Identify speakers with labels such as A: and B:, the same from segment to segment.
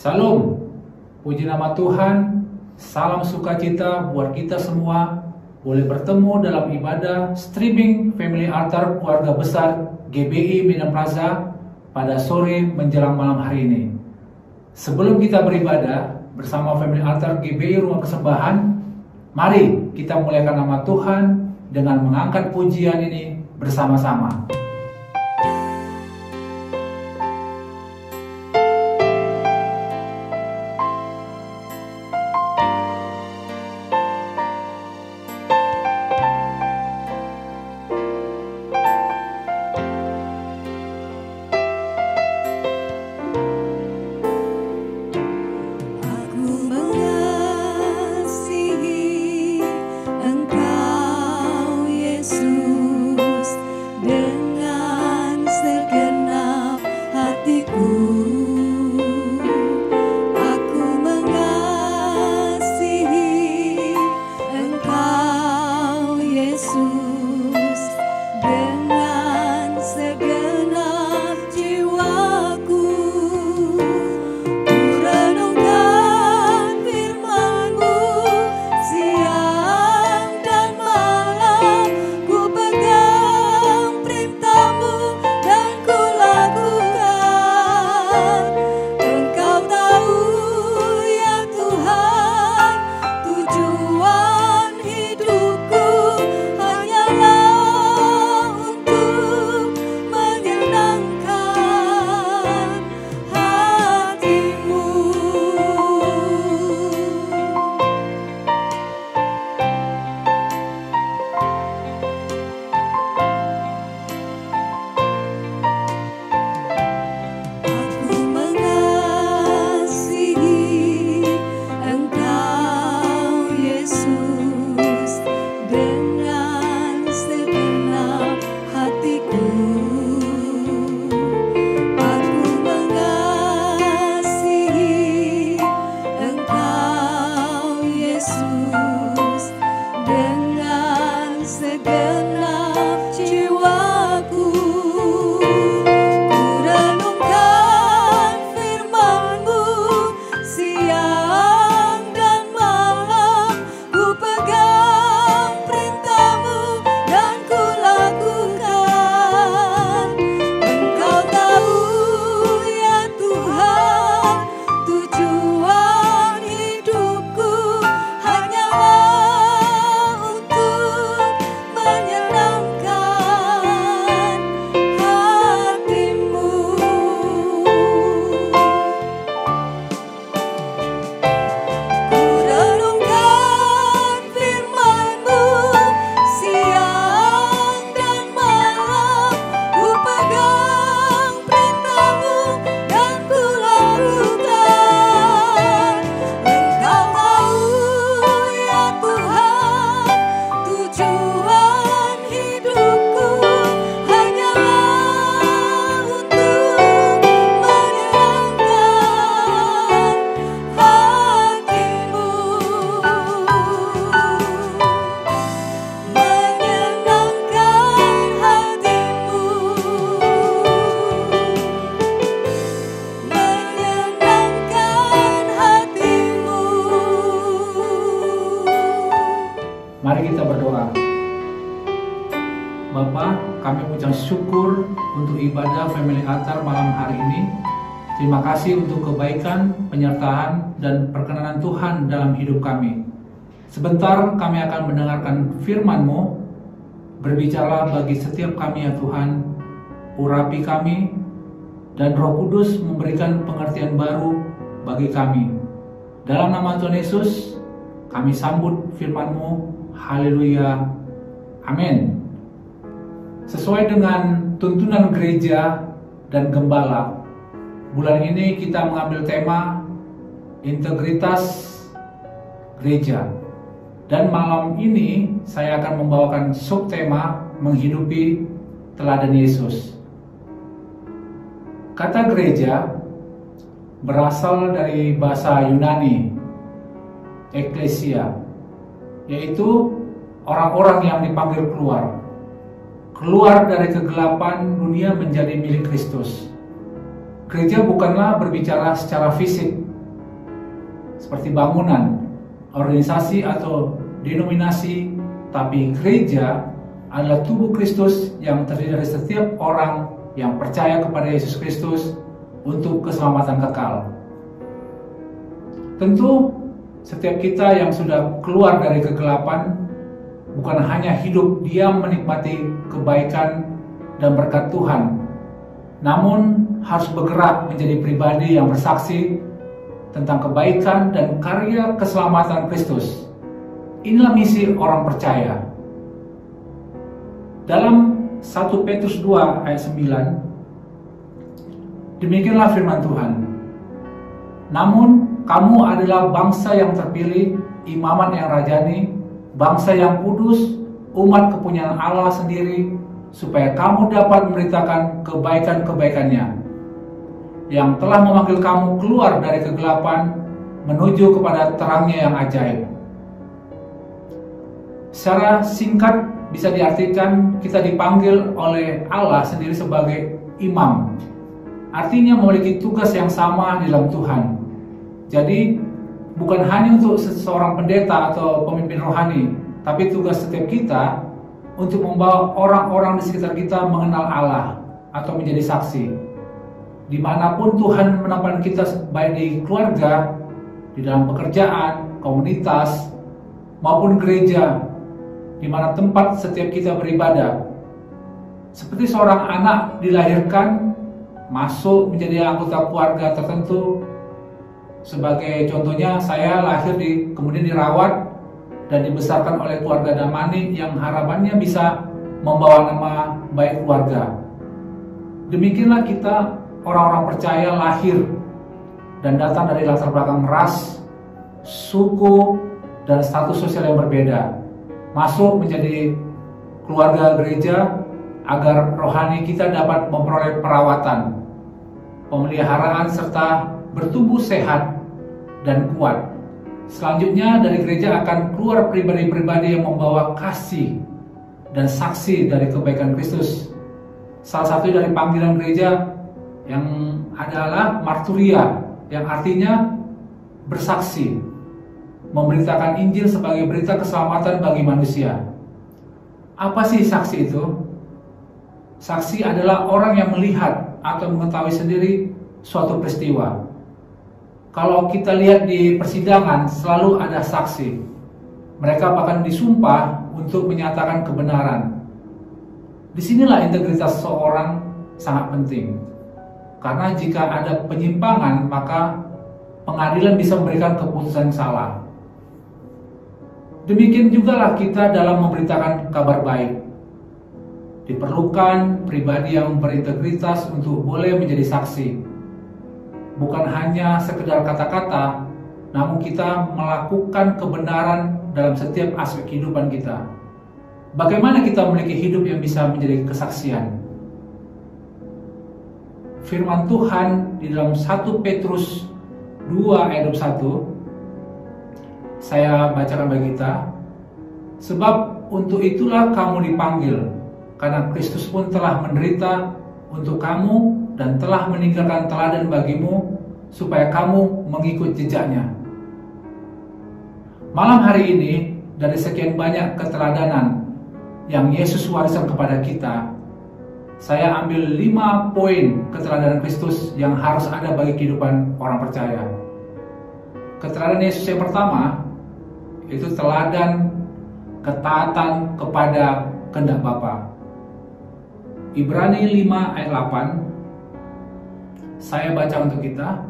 A: Salam, puji nama Tuhan, salam sukacita buat kita semua boleh bertemu dalam ibadah streaming Family Altar Keluarga Besar GBI Medan Plaza pada sore menjelang malam hari ini. Sebelum kita beribadah bersama Family Altar GBI Rumah Persembahan, mari kita muliakan nama Tuhan dengan mengangkat pujian ini bersama-sama. Mari kita berdoa. Bapa, kami mengucap syukur untuk ibadah Family Altar malam hari ini. Terima kasih untuk kebaikan, penyertaan, dan perkenanan Tuhan dalam hidup kami. Sebentar kami akan mendengarkan firman-Mu. Berbicaralah bagi setiap kami ya Tuhan. Urapi kami, dan Roh Kudus memberikan pengertian baru bagi kami. Dalam nama Tuhan Yesus, kami sambut firman-Mu. Haleluya. Amin. Sesuai dengan tuntunan gereja dan gembala, bulan ini kita mengambil tema integritas gereja. Dan malam ini saya akan membawakan subtema menghidupi teladan Yesus. Kata gereja berasal dari bahasa Yunani, eklesia, yaitu orang-orang yang dipanggil keluar dari kegelapan dunia menjadi milik Kristus. Gereja bukanlah berbicara secara fisik, seperti bangunan, organisasi atau denominasi, tapi gereja adalah tubuh Kristus yang terdiri dari setiap orang yang percaya kepada Yesus Kristus untuk keselamatan kekal. Tentu setiap kita yang sudah keluar dari kegelapan bukan hanya hidup diam menikmati kebaikan dan berkat Tuhan, namun harus bergerak menjadi pribadi yang bersaksi tentang kebaikan dan karya keselamatan Kristus. Inilah misi orang percaya. Dalam 1 Petrus 2 ayat 9, demikianlah firman Tuhan. Namun kamu adalah bangsa yang terpilih, imaman yang rajani, bangsa yang kudus, umat kepunyaan Allah sendiri, supaya kamu dapat memberitakan kebaikan-kebaikannya, yang telah memanggil kamu keluar dari kegelapan menuju kepada terangnya yang ajaib. Secara singkat bisa diartikan kita dipanggil oleh Allah sendiri sebagai imam. Artinya memiliki tugas yang sama di dalam Tuhan. Jadi bukan hanya untuk seseorang pendeta atau pemimpin rohani, tapi tugas setiap kita untuk membawa orang-orang di sekitar kita mengenal Allah atau menjadi saksi. Dimanapun Tuhan menempatkan kita, baik di keluarga, di dalam pekerjaan, komunitas, maupun gereja, di mana tempat setiap kita beribadah. Seperti seorang anak dilahirkan, masuk menjadi anggota keluarga tertentu. Sebagai contohnya, saya lahir kemudian dirawat dan dibesarkan oleh keluarga Damani yang harapannya bisa membawa nama baik keluarga. Demikianlah kita orang-orang percaya lahir dan datang dari latar belakang ras, suku, dan status sosial yang berbeda. Masuk menjadi keluarga gereja agar rohani kita dapat memperoleh perawatan, pemeliharaan, serta bertumbuh sehat dan kuat. Selanjutnya dari gereja akan keluar pribadi-pribadi yang membawa kasih dan saksi dari kebaikan Kristus. Salah satu dari panggilan gereja yang adalah marturia, yang artinya bersaksi, memberitakan Injil sebagai berita keselamatan bagi manusia. Apa sih saksi itu? Saksi adalah orang yang melihat atau mengetahui sendiri suatu peristiwa. Kalau kita lihat di persidangan, selalu ada saksi. Mereka bahkan disumpah untuk menyatakan kebenaran. Disinilah integritas seorang sangat penting. Karena jika ada penyimpangan, maka pengadilan bisa memberikan keputusan salah. Demikian jugalah kita dalam memberitakan kabar baik. Diperlukan pribadi yang berintegritas untuk boleh menjadi saksi. Bukan hanya sekedar kata-kata, namun kita melakukan kebenaran dalam setiap aspek kehidupan kita. Bagaimana kita memiliki hidup yang bisa menjadi kesaksian? Firman Tuhan di dalam 1 Petrus 2 ayat 21, saya bacakan bagi kita. Sebab untuk itulah kamu dipanggil, karena Kristus pun telah menderita untuk kamu dan telah meninggalkan teladan bagimu, supaya kamu mengikut jejaknya. Malam hari ini, dari sekian banyak keteladanan yang Yesus wariskan kepada kita, saya ambil 5 poin keteladanan Kristus yang harus ada bagi kehidupan orang percaya. Keteladanan Yesus yang pertama, itu teladan ketaatan kepada kehendak Bapa. Ibrani 5 ayat 8, saya baca untuk kita.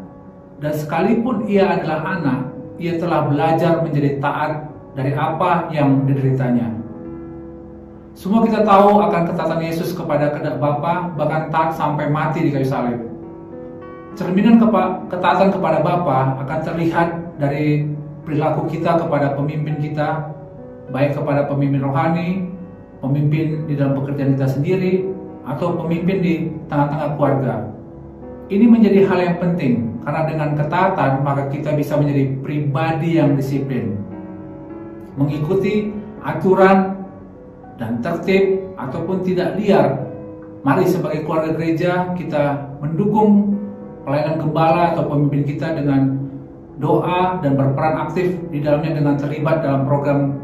A: Dan sekalipun ia adalah anak, ia telah belajar menjadi taat dari apa yang dideritanya. Semua kita tahu akan ketaatan Yesus kepada kehendak Bapa, bahkan taat sampai mati di kayu salib. Cerminan ketaatan kepada Bapa akan terlihat dari perilaku kita kepada pemimpin kita, baik kepada pemimpin rohani, pemimpin di dalam pekerjaan kita sendiri, atau pemimpin di tengah-tengah keluarga. Ini menjadi hal yang penting, karena dengan ketaatan maka kita bisa menjadi pribadi yang disiplin, mengikuti aturan dan tertib ataupun tidak liar. Mari sebagai keluarga gereja kita mendukung pelayanan gembala atau pemimpin kita dengan doa, dan berperan aktif di dalamnya dengan terlibat dalam program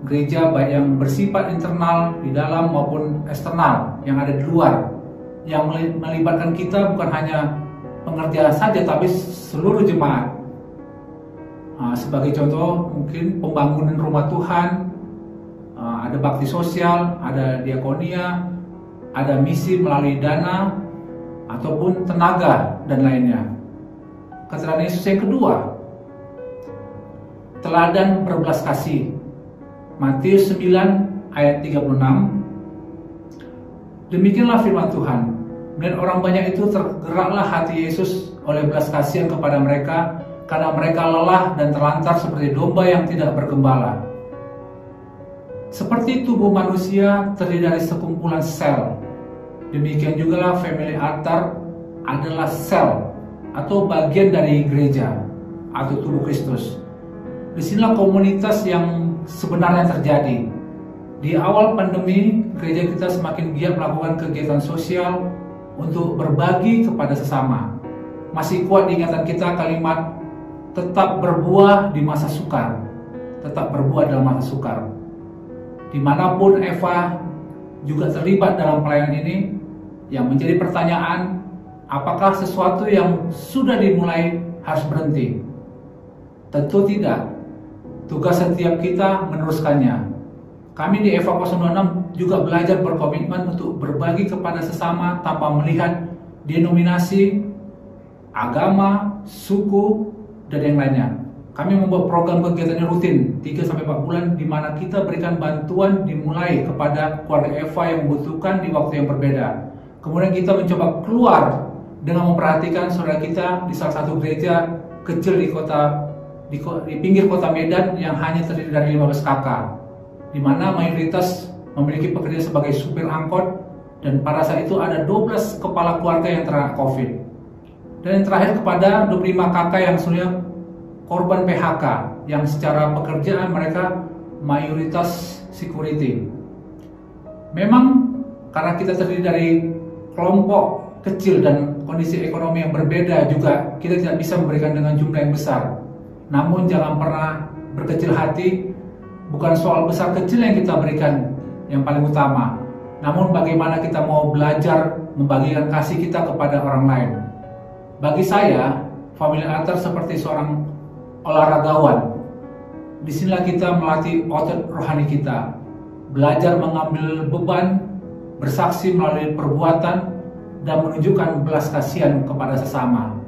A: gereja baik yang bersifat internal di dalam maupun eksternal yang ada di luar, yang melibatkan kita bukan hanya pengerja saja tapi seluruh jemaat. Sebagai contoh mungkin pembangunan rumah Tuhan, ada bakti sosial, ada diakonia, ada misi melalui dana ataupun tenaga dan lainnya. Keterangan Yesus yang kedua, teladan berbelas kasih. Matius 9 ayat 36. Demikianlah firman Tuhan. Dan orang banyak itu tergeraklah hati Yesus oleh belas kasihan kepada mereka, karena mereka lelah dan terlantar seperti domba yang tidak bergembala. Seperti tubuh manusia terdiri dari sekumpulan sel, demikian juga family altar adalah sel atau bagian dari gereja atau tubuh Kristus. Disinilah komunitas yang sebenarnya terjadi. Di awal pandemi, gereja kita semakin giat melakukan kegiatan sosial untuk berbagi kepada sesama. Masih kuat diingatan kita kalimat tetap berbuah di masa sukar, tetap berbuah dalam masa sukar. Dimanapun Eva juga terlibat dalam pelayanan ini, yang menjadi pertanyaan, apakah sesuatu yang sudah dimulai harus berhenti? Tentu tidak. Tugas setiap kita meneruskannya. Kami di Eva 026 juga belajar berkomitmen untuk berbagi kepada sesama tanpa melihat denominasi, agama, suku, dan yang lainnya. Kami membuat program kegiatan yang rutin 3-4 bulan di mana kita berikan bantuan dimulai kepada keluarga Eva yang membutuhkan di waktu yang berbeda. Kemudian kita mencoba keluar dengan memperhatikan saudara kita di salah satu gereja kecil di pinggir kota Medan yang hanya terdiri dari 15 kakak, di mana mayoritas memiliki pekerjaan sebagai supir angkot, dan pada saat itu ada 12 kepala keluarga yang terkena COVID. Dan yang terakhir kepada 25 kakak yang sudah korban PHK, yang secara pekerjaan mereka mayoritas security. Memang karena kita terdiri dari kelompok kecil dan kondisi ekonomi yang berbeda juga, kita tidak bisa memberikan dengan jumlah yang besar. Namun jangan pernah berkecil hati, bukan soal besar kecil yang kita berikan yang paling utama, namun bagaimana kita mau belajar membagikan kasih kita kepada orang lain. Bagi saya, family altar seperti seorang olahragawan. Disinilah kita melatih otot rohani kita, belajar mengambil beban, bersaksi melalui perbuatan, dan menunjukkan belas kasihan kepada sesama.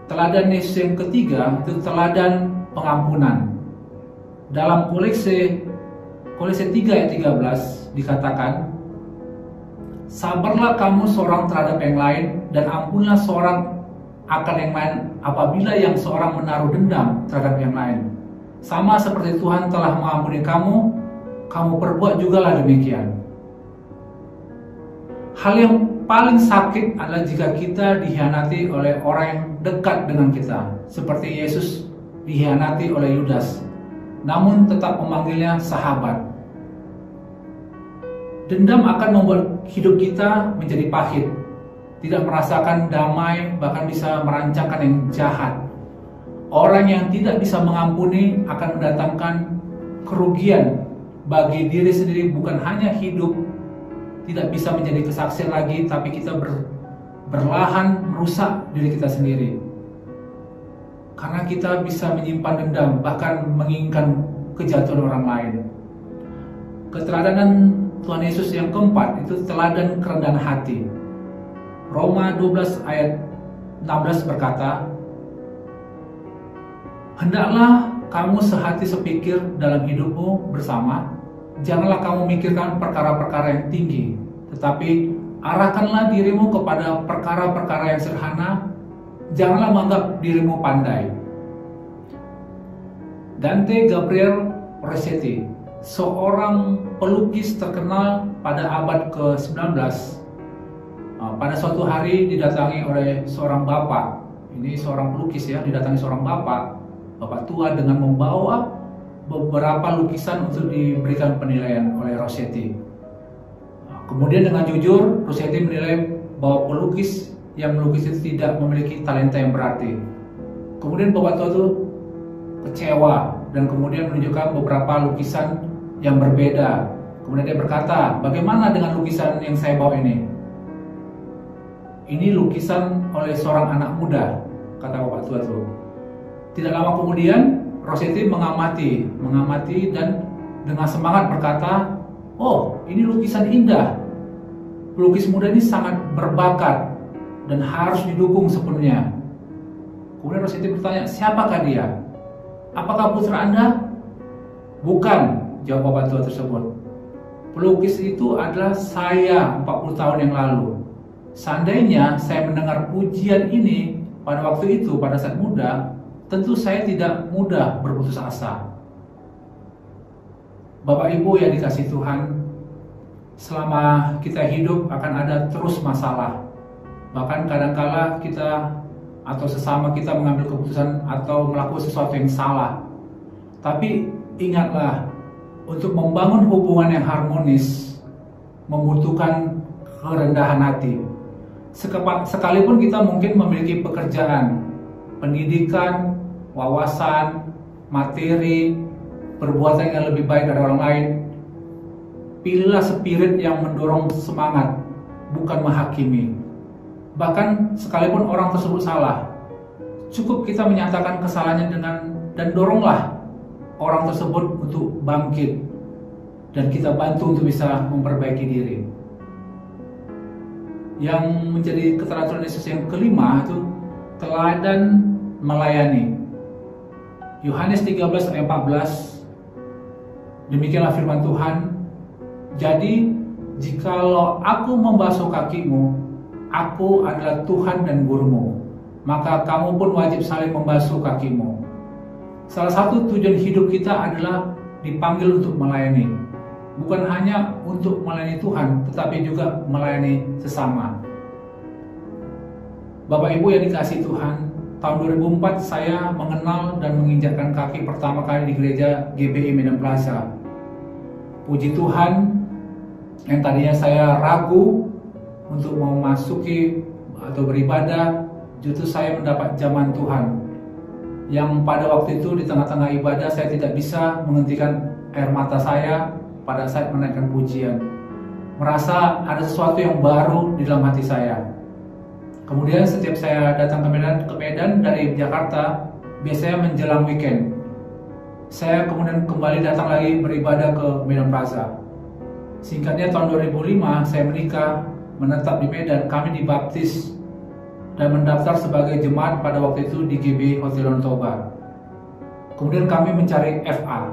A: Teladan Yesus yang ketiga itu teladan pengampunan. Dalam Kolose 3 ayat 13 dikatakan, sabarlah kamu seorang terhadap yang lain, dan ampunlah seorang akan yang lain apabila yang seorang menaruh dendam terhadap yang lain. Sama seperti Tuhan telah mengampuni kamu, kamu perbuat jugalah demikian. Hal yang paling sakit adalah jika kita dikhianati oleh orang yang dekat dengan kita, seperti Yesus dikhianati oleh Yudas, namun tetap memanggilnya sahabat. Dendam akan membuat hidup kita menjadi pahit, tidak merasakan damai, bahkan bisa merancangkan yang jahat. Orang yang tidak bisa mengampuni akan mendatangkan kerugian bagi diri sendiri, bukan hanya hidup tidak bisa menjadi kesaksian lagi, tapi kita berlahan merusak diri kita sendiri. Karena kita bisa menyimpan dendam, bahkan menginginkan kejatuhan orang lain. Keteladanan Tuhan Yesus yang keempat itu teladan kerendahan hati. Roma 12 ayat 16 berkata, hendaklah kamu sehati sepikir dalam hidupmu bersama. Janganlah kamu mikirkan perkara-perkara yang tinggi, tetapi arahkanlah dirimu kepada perkara-perkara yang sederhana. Janganlah menganggap dirimu pandai. Dante Gabriel Rossetti, seorang pelukis terkenal pada abad ke-19, pada suatu hari didatangi oleh seorang bapak. Ini seorang pelukis ya, didatangi seorang bapak tua dengan membawa beberapa lukisan untuk diberikan penilaian oleh Rossetti. Kemudian dengan jujur, Rossetti menilai bahwa pelukis yang melukis itu tidak memiliki talenta yang berarti. Kemudian Bapak Tua itu kecewa dan kemudian menunjukkan beberapa lukisan yang berbeda. Kemudian dia berkata, bagaimana dengan lukisan yang saya bawa ini? Ini lukisan oleh seorang anak muda, kata Bapak Tua itu. Tidak lama kemudian Rossetti mengamati dan dengan semangat berkata, oh, ini lukisan indah. Pelukis muda ini sangat berbakat dan harus didukung sepenuhnya. Kemudian Rossetti bertanya, siapakah dia? Apakah putra Anda? Bukan, jawab Bapak Tua tersebut. Pelukis itu adalah saya 40 tahun yang lalu. Seandainya saya mendengar pujian ini pada waktu itu, pada saat muda, tentu saya tidak mudah berputus asa. Bapak Ibu yang dikasihi Tuhan, selama kita hidup akan ada terus masalah. Bahkan kadangkala kita atau sesama kita mengambil keputusan atau melakukan sesuatu yang salah. Tapi ingatlah, untuk membangun hubungan yang harmonis membutuhkan kerendahan hati. Sekalipun kita mungkin memiliki pekerjaan, pendidikan, wawasan, materi, perbuatan yang lebih baik dari orang lain, pilihlah spirit yang mendorong semangat, bukan menghakimi. Bahkan sekalipun orang tersebut salah, cukup kita menyatakan kesalahannya dan doronglah orang tersebut untuk bangkit dan kita bantu untuk bisa memperbaiki diri. Yang menjadi keteraturan Yesus yang kelima itu teladan melayani. Yohanes 13 ayat 14, demikianlah firman Tuhan, jadi jikalau aku membasuh kakimu, aku adalah Tuhan dan gurumu, maka kamu pun wajib saling membasuh kakimu. Salah satu tujuan hidup kita adalah dipanggil untuk melayani. Bukan hanya untuk melayani Tuhan, tetapi juga melayani sesama. Bapak Ibu yang dikasihi Tuhan, tahun 2004 saya mengenal dan menginjakkan kaki pertama kali di gereja GBI Medan Plaza. Puji Tuhan, yang tadinya saya ragu untuk memasuki atau beribadah, justru saya mendapat zaman Tuhan. Yang pada waktu itu di tengah-tengah ibadah saya tidak bisa menghentikan air mata saya pada saat menaikkan pujian. Merasa ada sesuatu yang baru di dalam hati saya. Kemudian setiap saya datang ke Medan dari Jakarta, biasanya menjelang weekend, saya kemudian kembali datang lagi beribadah ke Medan Plaza. Singkatnya tahun 2005 saya menikah, menetap di Medan, kami dibaptis dan mendaftar sebagai jemaat pada waktu itu di GB Hotel Lontoba. Kemudian kami mencari FA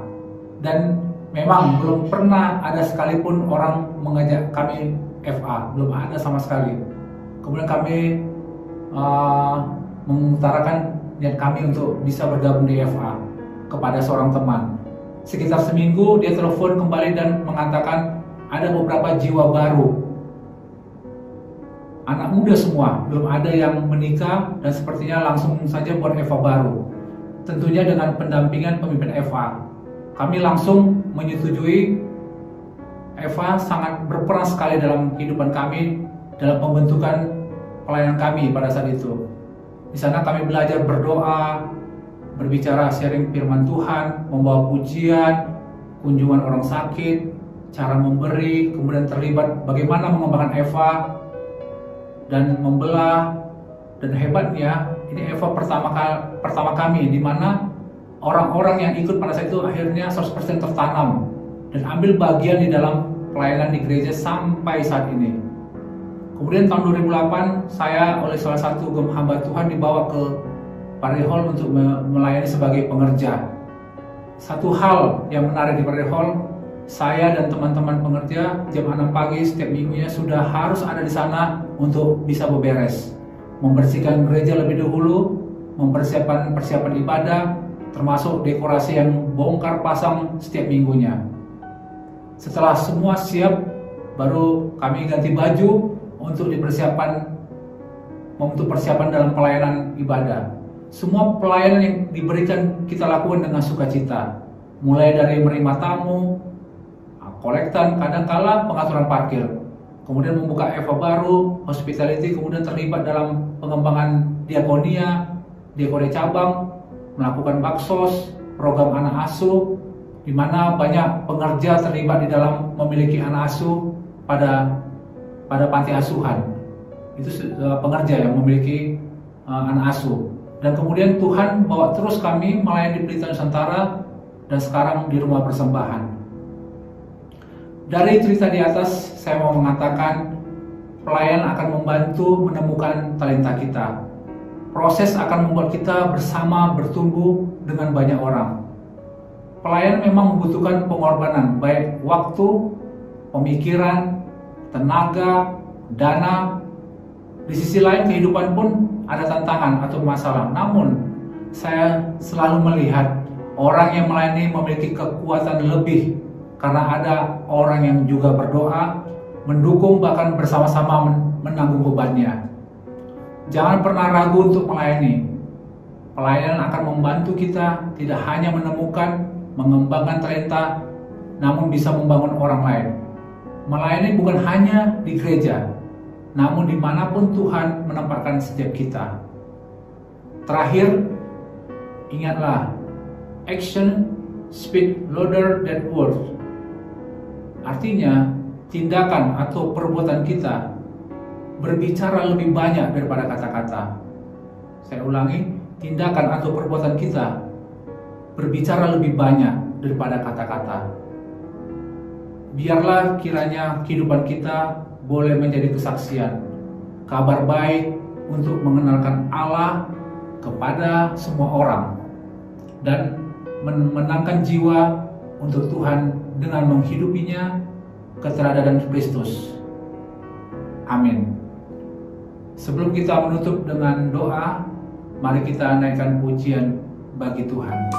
A: dan memang belum pernah ada sekalipun orang mengajak kami FA, belum ada sama sekali. Kemudian kami mengutarakan niat kami untuk bisa bergabung di FA kepada seorang teman. Sekitar seminggu dia telepon kembali dan mengatakan ada beberapa jiwa baru, anak muda semua, belum ada yang menikah dan sepertinya langsung saja buat FA baru. Tentunya dengan pendampingan pemimpin FA. Kami langsung menyetujui. FA sangat berperan sekali dalam kehidupan kami, dalam pembentukan pelayanan kami pada saat itu. Di sana kami belajar berdoa, berbicara sharing firman Tuhan, membawa pujian, kunjungan orang sakit, cara memberi, kemudian terlibat bagaimana mengembangkan FA dan membelah. Dan hebatnya ini FA pertama kami di mana orang-orang yang ikut pada saat itu akhirnya 100% tertanam dan ambil bagian di dalam pelayanan di gereja sampai saat ini. Kemudian tahun 2008 saya oleh salah satu hamba Tuhan dibawa ke Parry Hall untuk melayani sebagai pengerja. Satu hal yang menarik di Parry Hall, saya dan teman-teman pengerja jam 6 pagi setiap minggunya sudah harus ada di sana untuk bisa beberes, membersihkan gereja lebih dahulu, mempersiapkan persiapan ibadah, termasuk dekorasi yang bongkar pasang setiap minggunya. Setelah semua siap, baru kami ganti baju untuk persiapan dalam pelayanan ibadah. Semua pelayanan yang diberikan kita lakukan dengan sukacita, mulai dari menerima tamu, kolektan, kadangkala pengaturan parkir, kemudian membuka FA baru, hospitality, kemudian terlibat dalam pengembangan diakonia, Dekore cabang, melakukan baksos, program anak asuh, di mana banyak pengerja terlibat di dalam memiliki anak asuh pada panti asuhan. Itu pengerja yang memiliki anak asuh. Dan kemudian Tuhan bawa terus kami melayani di Pelita Nusantara dan sekarang di rumah persembahan. Dari cerita di atas, saya mau mengatakan pelayan akan membantu menemukan talenta kita. Proses akan membuat kita bersama bertumbuh dengan banyak orang. Pelayan memang membutuhkan pengorbanan, baik waktu, pemikiran, tenaga, dana. Di sisi lain kehidupan pun ada tantangan atau masalah. Namun, saya selalu melihat orang yang melayani memiliki kekuatan lebih karena ada orang yang juga berdoa, mendukung, bahkan bersama-sama menanggung bebannya. Jangan pernah ragu untuk melayani. Pelayanan akan membantu kita tidak hanya menemukan, mengembangkan talenta, namun bisa membangun orang lain. Melayani bukan hanya di gereja, namun dimanapun Tuhan menempatkan setiap kita. Terakhir, ingatlah, action speak louder than words. Artinya, tindakan atau perbuatan kita berbicara lebih banyak daripada kata-kata. Saya ulangi, tindakan atau perbuatan kita berbicara lebih banyak daripada kata-kata. Biarlah kiranya kehidupan kita boleh menjadi kesaksian, kabar baik untuk mengenalkan Allah kepada semua orang dan menangkan jiwa untuk Tuhan dengan menghidupinya keteladanan Kristus. Amin. Sebelum kita menutup dengan doa, mari kita naikkan pujian bagi Tuhan.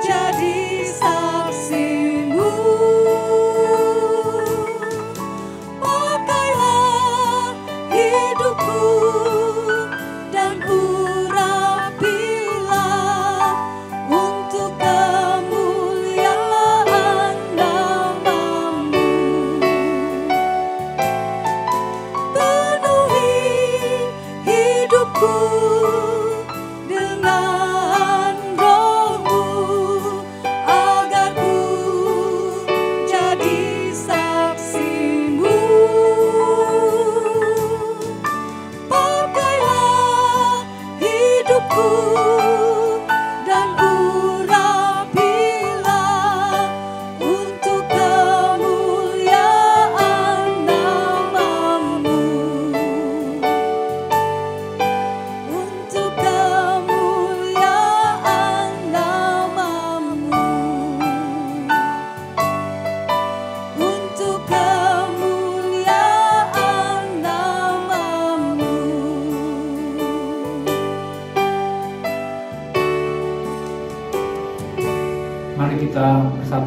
B: Jadi saksimu.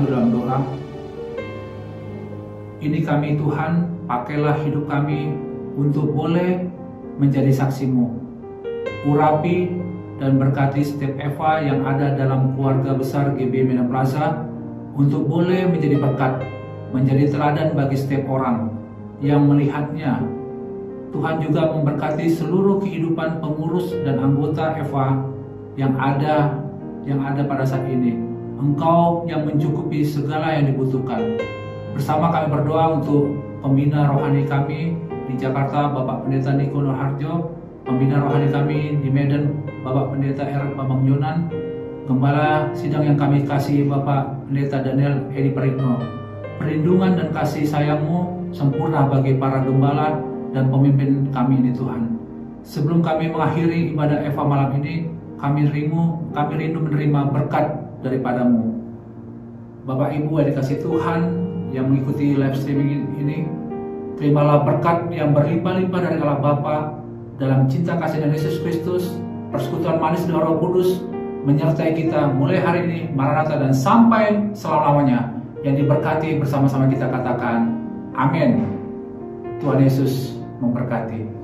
A: dalam doa. Ini kami Tuhan, pakailah hidup kami untuk boleh menjadi saksi-Mu. Urapi dan berkati setiap Eva yang ada dalam keluarga besar GB Medan Plaza untuk boleh menjadi berkat, menjadi teladan bagi setiap orang yang melihatnya. Tuhan juga memberkati seluruh kehidupan pengurus dan anggota Eva yang ada pada saat ini. Engkau yang mencukupi segala yang dibutuhkan. Bersama kami berdoa untuk pembina rohani kami di Jakarta, Bapak Pendeta Niko Nurharjo, pembina rohani kami di Medan, Bapak Pendeta R. Bambang Yonan, Gembala sidang yang kami kasih Bapak Pendeta Daniel Edi Parikno. Perlindungan dan kasih sayang-Mu sempurna bagi para gembala dan pemimpin kami ini Tuhan. Sebelum kami mengakhiri ibadah Eva malam ini, kami rindu menerima berkat daripada-Mu. Bapak Ibu yang dikasih Tuhan yang mengikuti live streaming ini, terimalah berkat yang berlimpah-limpah dari Allah Bapa dalam cinta kasih dan Yesus Kristus, persekutuan manis dengan Roh Kudus menyertai kita mulai hari ini, Maranatha, dan sampai selama-lamanya. Yang diberkati bersama-sama kita katakan, amin. Tuhan Yesus memberkati.